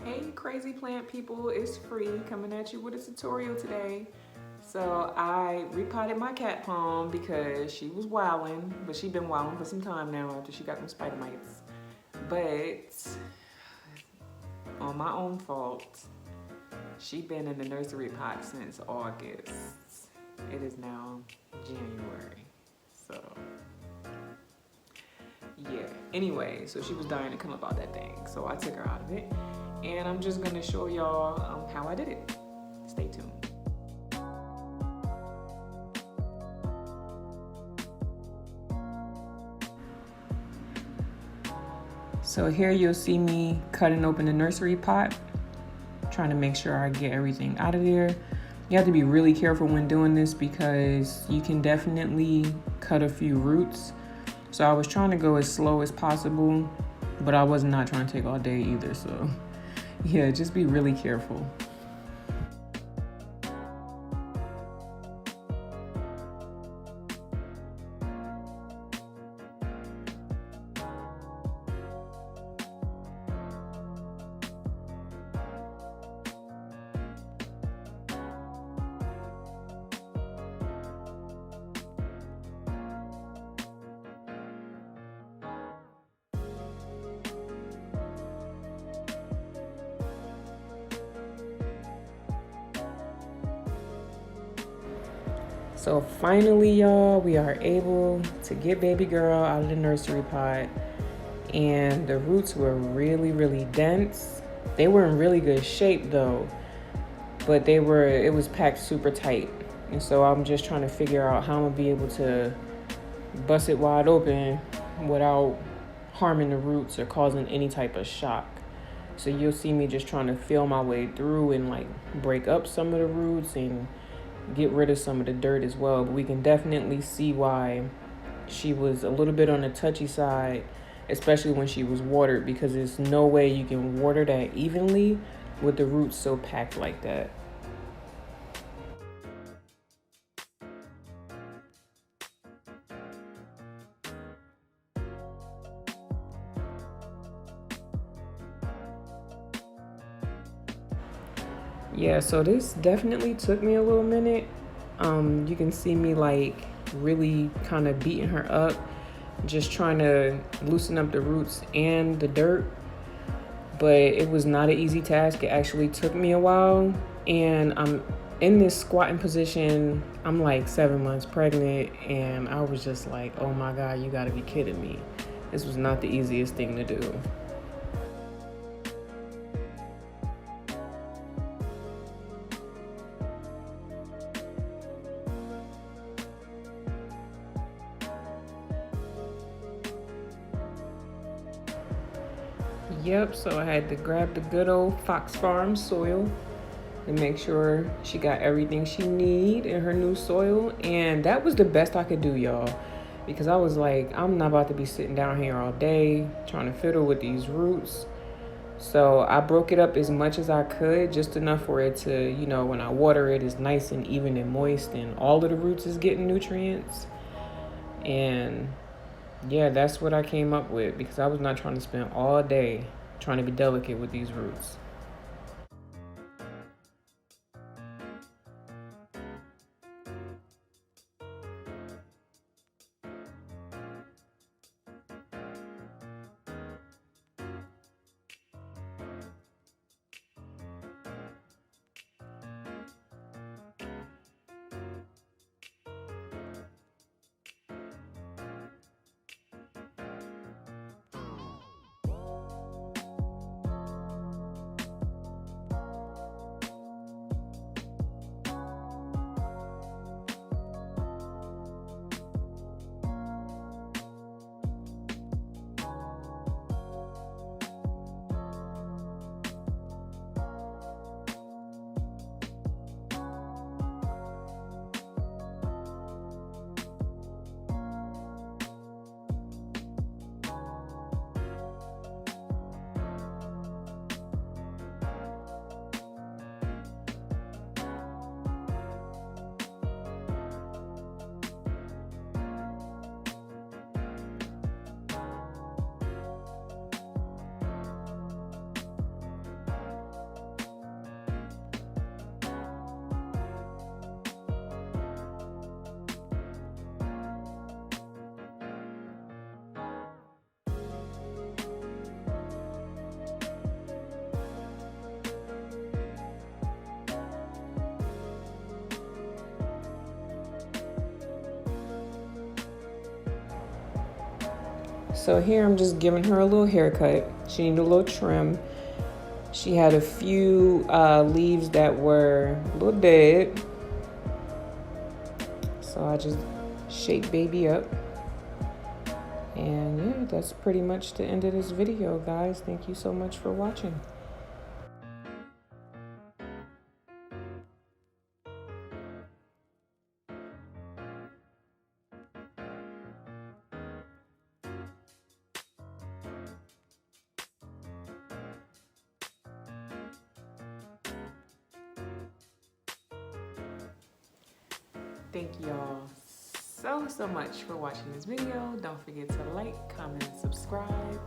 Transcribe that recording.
Hey crazy plant people, it's Free coming at you with a tutorial today. So I repotted my cat palm because she was wilding, but she's been wilding for some time now after she got them spider mites. But on my own fault, she been in the nursery pot since August. It is now January, so yeah. Anyway, so she was dying to come up out that thing, so I took her out of it, and I'm just gonna show y'all how I did it. Stay tuned. So here you'll see me cutting open the nursery pot, trying to make sure I get everything out of there. You have to be really careful when doing this because you can definitely cut a few roots. So I was trying to go as slow as possible, but I was not trying to take all day either. So yeah, just be really careful. So finally, y'all, we are able to get baby girl out of the nursery pot. And the roots were really, really dense. They were in really good shape though, but it was packed super tight. And so I'm just trying to figure out how I'm gonna be able to bust it wide open without harming the roots or causing any type of shock. So you'll see me just trying to feel my way through and like break up some of the roots and get rid of some of the dirt as well. But we can definitely see why she was a little bit on the touchy side, especially when she was watered, because there's no way you can water that evenly with the roots so packed like that. Yeah, so this definitely took me a little minute. You can see me like really kind of beating her up, just trying to loosen up the roots and the dirt. But it was not an easy task. It actually took me a while. And I'm in this squatting position. I'm like 7 months pregnant. And I was just like, oh my God, you gotta be kidding me. This was not the easiest thing to do. Yep, so I had to grab the good old Fox Farm soil and make sure she got everything she need in her new soil. And that was the best I could do, y'all, because I was like, I'm not about to be sitting down here all day trying to fiddle with these roots. So I broke it up as much as I could, just enough for it to, when I water it, it's nice and even and moist and all of the roots is getting nutrients. And yeah, that's what I came up with because I was not trying to spend all day trying to be delicate with these roots. So here I'm just giving her a little haircut. She needed a little trim. She had a few leaves that were a little dead. So I just shake baby up. And yeah, that's pretty much the end of this video, guys. Thank you so much for watching. Thank y'all so much for watching this video. Don't forget to like, comment, and subscribe.